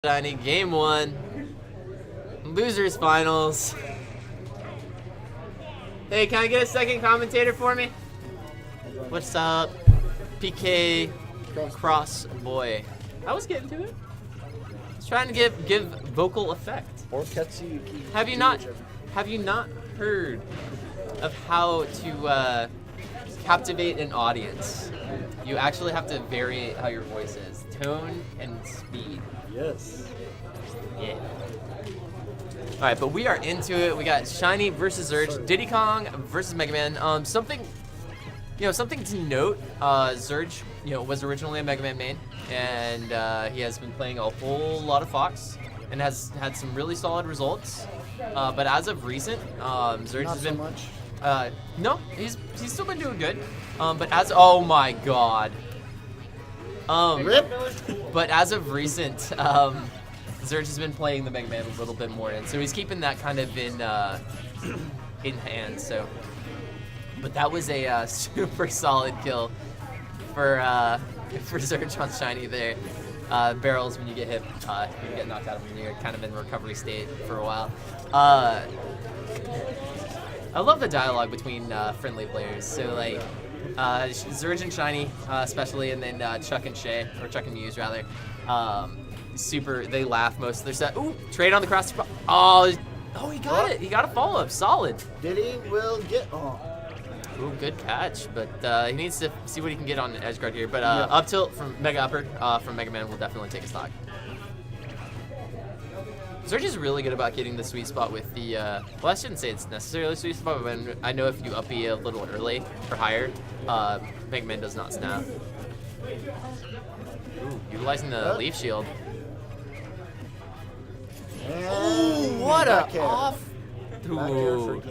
Shiny game 1. Losers finals. Hey, can I get a second commentator for me? What's up? PK Cross Boy. I was getting to it. I was trying to give vocal effect. Or Ketsu. Have you not heard of how to captivate an audience? You actually have to vary how your voice is. Tone and speed. Yes. Yeah. Alright, but we are into it. We got Shiny versus Zurge, Diddy Kong versus Mega Man. Something to note, Zurge, was originally a Mega Man main, and he has been playing a whole lot of Fox, and has had some really solid results. But as of recent, Zurge has been... Not so much. No, he's still been doing good. But oh my god. Rip. But as of recent, Zurge has been playing the Mega Man a little bit more, and so he's keeping that kind of in hand. So, but that was a super solid kill for Zurge on Shiny there. Barrels when you get hit, you get knocked out when you're kind of in recovery state for a while. I love the dialogue between friendly players. So like. Zurge and Shiny, especially, and then Chuck and Shay, or Chuck and Muse rather. They laugh most of their set. Ooh, trade on the cross. Oh, he got it. He got a follow up. Solid. Diddy will get. Oh. Ooh, good catch, but he needs to see what he can get on the edge guard here. But up tilt from Mega Upper from Mega Man will definitely take a stock. Zurge is really good about getting the sweet spot with the, well, I shouldn't say it's necessarily a sweet spot, but I know if you up B a little early or higher, Mega Man does not snap. Ooh, utilizing the leaf shield. Ooh, what a off. Ooh,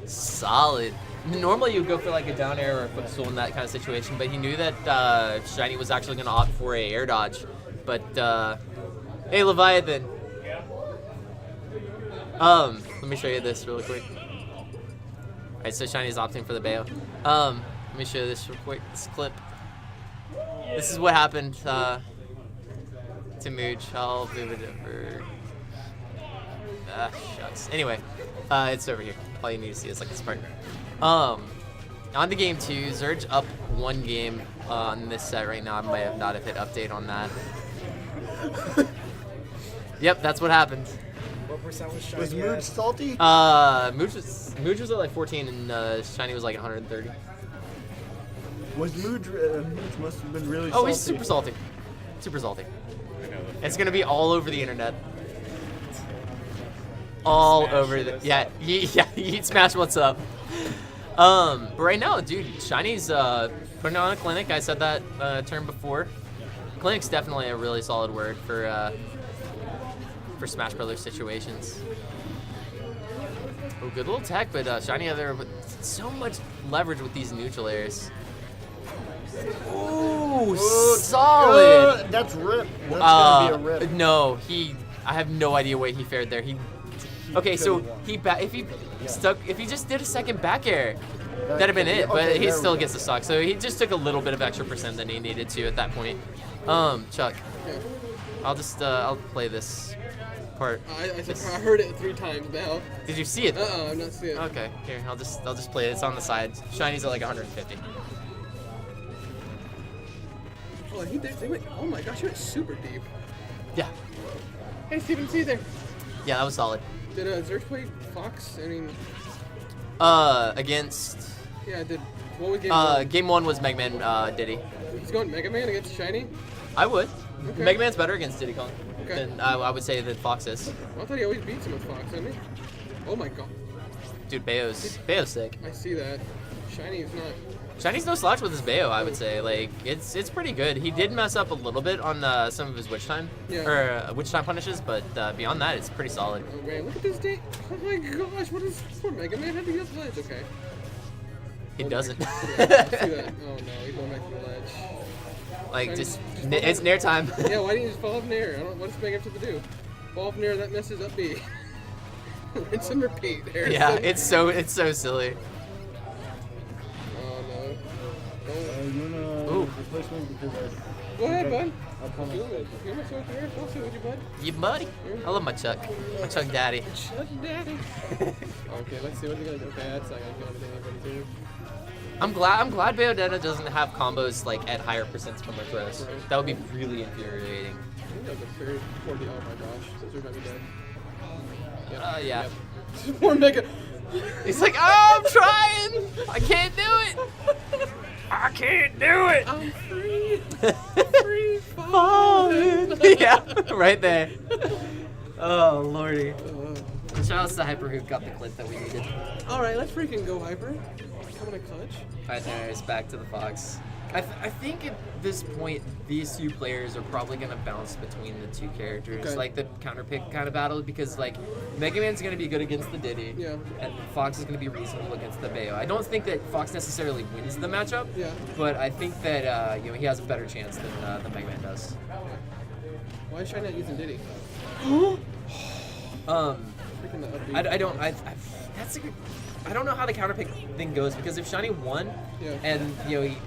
solid. Normally you would go for like a down air or a footstool in that kind of situation, but he knew that Shiny was actually going to opt for a air dodge. But, hey, Leviathan. Let me show you this really quick. Alright, so Shiny's opting for the Bayo. Let me show you this real quick, this clip. This is what happened, to Mooch. I'll move it over. Shucks. Anyway, it's over here. All you need to see is like this part. On to game 2, Zurge up 1 game on this set right now. I might not have hit update on that. Yep, that's what happened. What percent was Shiny? Was Mooch salty? Mooch was at like 14 and Shiny was like 130. Was Mooch must have been really salty. Oh, he's super salty. Super salty. It's gonna be all over the internet. All over the he eat Smash. What's up? But right now, dude, Shiny's putting on a clinic. I said that term before. Clinic's definitely a really solid word for Smash Brothers situations. Oh, good little tech, but Shiny out there with so much leverage with these neutral airs. Ooh, solid. That's rip. That's gonna be a rip. No, I have no idea what he fared there. Okay, so if he just did a second back air, that'd have been it. But he still gets the stock. So he just took a little bit of extra percent than he needed to at that point. Chuck, I'll play this part. I heard it 3 times now. Did you see it? I'm not seeing it. Okay, here, I'll just play it. It's on the side. Shiny's at like 150. Oh, they went, oh my gosh, he went super deep. Yeah. Hey, Steven, see you there. Yeah, that was solid. Did Zurge play Fox? I mean... Against... Yeah, what was game 1? Game 1 was Mega Man, Diddy. He's going Mega Man against Shiny? I would. Okay. Mega Man's better against Diddy Kong. Okay. Than I would say that Fox is. I thought he always beats him with Fox, didn't he? Oh my god. Dude, Bayo's sick. I see that. Shiny's not... Shiny's no slouch with his Bayo, I would say. Like, it's pretty good. He did mess up a little bit on some of his Witch Time. Yeah. Or Witch Time punishes, but beyond that, it's pretty solid. Oh man, look at this date. Oh my gosh, what is... Poor Mega Man had to get ledge. Okay. He doesn't. Yeah, I see that. Oh no, he's going back to the ledge. Like, Shiny's it's Nair time. Yeah, why didn't you just fall off Nair? What does Mega have to do? Fall off Nair, that messes up B. Rinse and repeat, Harrison. Yeah, it's so silly. Oh no. Ooh, replacement because Go ahead, bud. I'll come Feel it. Feel my sword here. I'll sit with you, bud. You buddy. I love my Chuck. My Chuck daddy. Chuck daddy. Okay, let's see what they're gonna do. Okay, that's not gonna kill anybody too. I'm glad Bayonetta doesn't have combos like at higher percents from her throws. Right. That would be really infuriating. I think that was a very poor deal. Oh my gosh. Zurge might be dead. Yeah. Yep. More mega. He's like, oh, I'm trying. I can't do it. I can't do it. I'm free. Free Falling. Yeah, right there. Oh, lordy. Shout out to Hyper who got the clip that we needed. Alright, let's freaking go, Hyper. Coming to clutch. Right there, it's back to the Fox. I think at this point, these two players are probably going to bounce between the two characters, Okay. like the counter pick kind of battle, because like Mega Man's going to be good against the Diddy, Yeah. and Fox is going to be reasonable against the Bayo. I don't think that Fox necessarily wins the matchup, Yeah. but I think that he has a better chance than the Mega Man does. Why is Shiny not using Diddy? Freaking the upbeat. That's a good. I don't know how the counter pick thing goes because if Shiny won, Yeah. and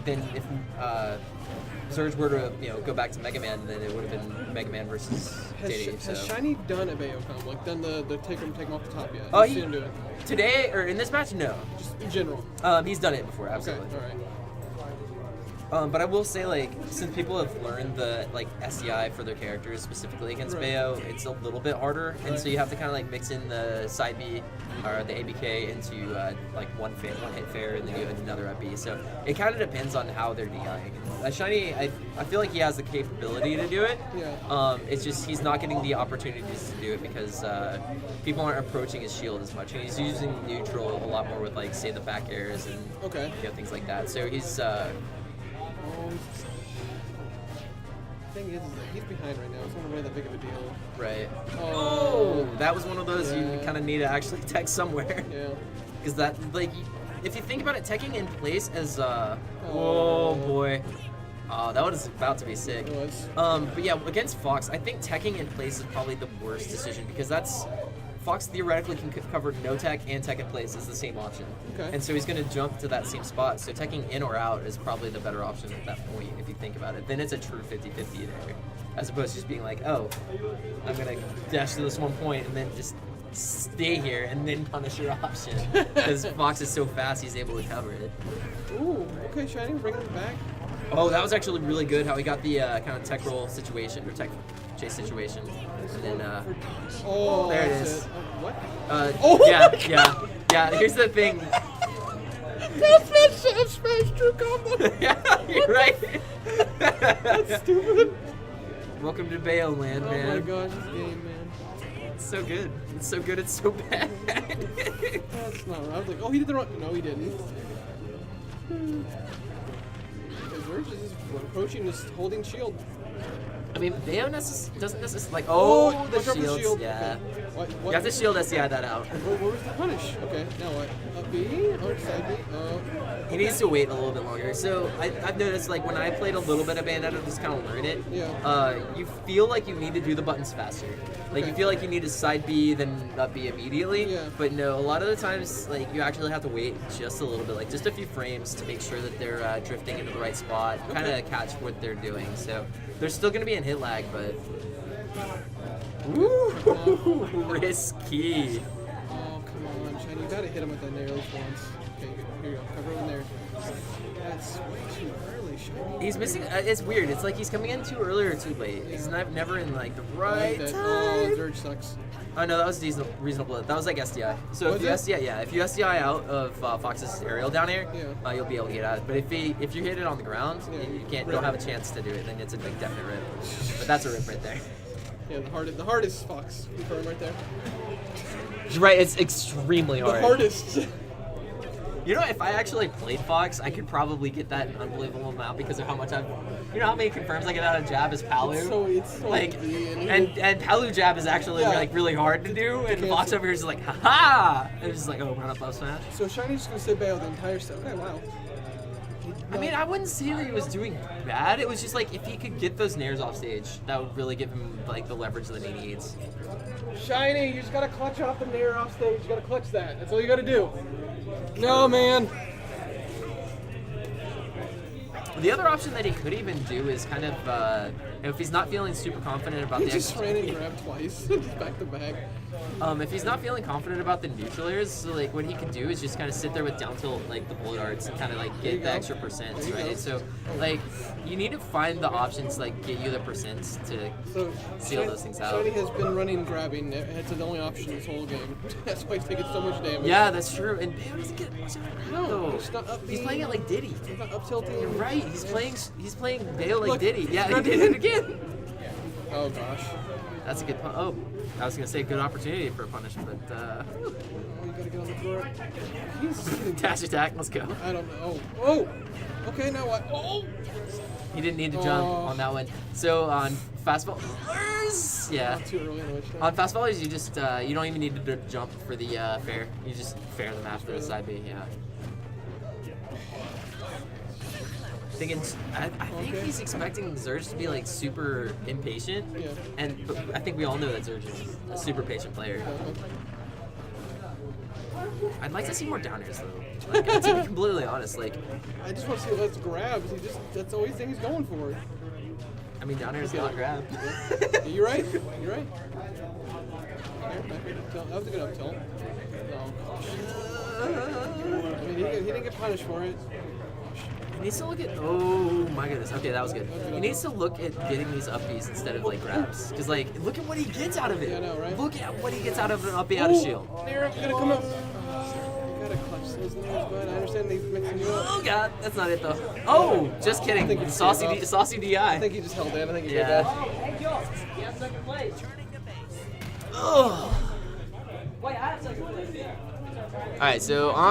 then if Zurge were to go back to Mega Man, then it would have been Mega Man versus Diddy. Has Shiny done a Bayo combo? Like done the take him off the top yet? Oh, I've seen him do it. Today or in this match, no. Just in general. He's done it before, absolutely. Okay, alright. But I will say, like, since people have learned the SDI for their characters specifically against Right. Bayo, it's a little bit harder, and Right. so you have to kind of like mix in the side B or the ABK into like one hit fair, and then you have another up B. So it kind of depends on how they're DIing. Shiny, I feel like he has the capability to do it. Yeah. It's just he's not getting the opportunities to do it because people aren't approaching his shield as much, and he's using neutral a lot more with like say the back airs and Okay. things like that. So he's. Thing is that he's behind right now. It's not really that big of a deal. Right. Oh. Oh, that was one of those you Yeah. kind of need to actually tech somewhere. Yeah. Because that, like, if you think about it, teching in place as, Oh. oh boy. Oh, that was about to be sick. It was. But yeah, against Fox, I think teching in place is probably the worst decision because Fox theoretically can cover no tech and tech in place is the same option. Okay. And so he's going to jump to that same spot. So teching in or out is probably the better option at that point if you think about it. Then it's a true 50-50 there. As opposed to just being like, oh, I'm going to dash to this one point and then just stay here and then punish your option. Because Fox is so fast, he's able to cover it. Ooh. Okay, Shiny, bringing it back. Oh, that was actually really good how he got the kind of tech roll situation or tech chase situation. And then, Oh, there it that's is. What? oh, yeah. Here's the thing. That's Smash True combo. Yeah, you're right. That's stupid. Welcome to Bayo Land, Oh man. my gosh, this game, man. It's so good. It's so good. It's so bad. That's not right. I was like, oh, he did the wrong. No, he didn't. Zurge is just approaching, just holding shield. I mean, Bayo doesn't necessarily like. Oh, the watch out for shields. shield. Yeah. Okay. What? You have to shield SDI that out. Where was the punish? Okay, now what? Up B? Or side B? He needs to wait a little bit longer. So I've noticed, like, when I played a little bit of Bayonetta, just kind of learn it. Yeah. You feel like you need to do the buttons faster. Like, Okay. you feel like you need to side B, then up B immediately. Yeah. But no, a lot of the times, like, you actually have to wait just a little bit, like, just a few frames to make sure that they're drifting into the right spot, kind of catch what they're doing. So there's still going to be a hit lag, but... Ooh, risky. Oh, come on, Shiny. You gotta hit him with that nair at least once. Okay, here you go. Cover him there. That's way too early, Shiny. He's missing. It's weird. It's like he's coming in too early or too late. He's never in like the right Oh, time. Zurge sucks. Oh no, that was reasonable. That was like SDI. So Was if you it? SDI, yeah, if you SDI out of Fox's aerial down air, Yeah. you'll be able to get out. But if you hit it on the ground, Yeah. you don't have a chance to do it. Then it's a big definite rip. But that's a rip right there. Yeah, the hardest Fox. Confirm right there. Right, it's extremely hard. The hardest. You know, if I actually played Fox, I could probably get that an unbelievable amount because of how much I've. You know how many confirms I get out of jab as Palu? It's so like, easy, and Palu jab is actually Yeah. like really hard to do, and Cancel. Fox over here is like, haha! And it's just like, oh, run up, up smash. So Shiny's just gonna sit bail the entire set. Okay, wow. I mean, I wouldn't say that he was doing bad. It was just like if he could get those nairs off stage, that would really give him like the leverage that he needs. Shiny, you just gotta clutch off the nair off stage. You gotta clutch that. That's all you gotta do. No, man. The other option that he could even do is kind of, if he's not feeling super confident about He the just ran and grabbed twice, just back to back. if he's not feeling confident about the neutral airs, so like what he can do is just kind of sit there with down tilt like the bullet arts and kind of like There you get the go. extra percents, There you right? go. So like you need to find the options like get you the percents to So seal those things out. Shiny has been running and grabbing. It's the only option this whole game. That's why he's taking so much damage. Yeah, that's true. And Bayo doesn't get much of a grab, No, though. he's not up He's B. playing it like Diddy. He's not up tilting. You're right. He's playing Bayo like Look, Diddy. Yeah, he grab did it. it again. Oh gosh. That's a good pun. Oh, I was gonna say good opportunity for a punish, but Oh, you gotta get on the floor. He's getting dash attack. Let's go. I don't know. Oh! Okay, now what? Oh! He didn't need to jump Oh. on that one. So on fastballers, yeah. Too early in the witch On fastballers, you just you don't even need to jump for the fair. You just fair them after the side B. Yeah. I think Okay. he's expecting Zurge to be like super impatient, Yeah. but I think we all know that Zurge is a super patient player. I'd like to see more downers though. Like, to be completely honest, like I just want to see what let's grabs. That's the only thing he's going for. I mean downers not grab. Yeah, you're right. You're right. There, back up tilt. That was a good up tilt. No. I mean, he didn't get punished for it. He needs to look at. Oh my goodness. Okay, that was good. He needs to look at getting these upbeats instead of like grabs. Cause like, look at what he gets out of it. Yeah, I know, right? Look at what he gets out of an uppie out of shield. There, you gotta come up. You gotta clutch those knees, bud. I understand he's mixing you up. Oh god, that's not it though. Oh, just I think kidding. he Saucy, gave up. saucy I DI. think he just held in. I think he Yeah. did that. Ugh. All right, so on.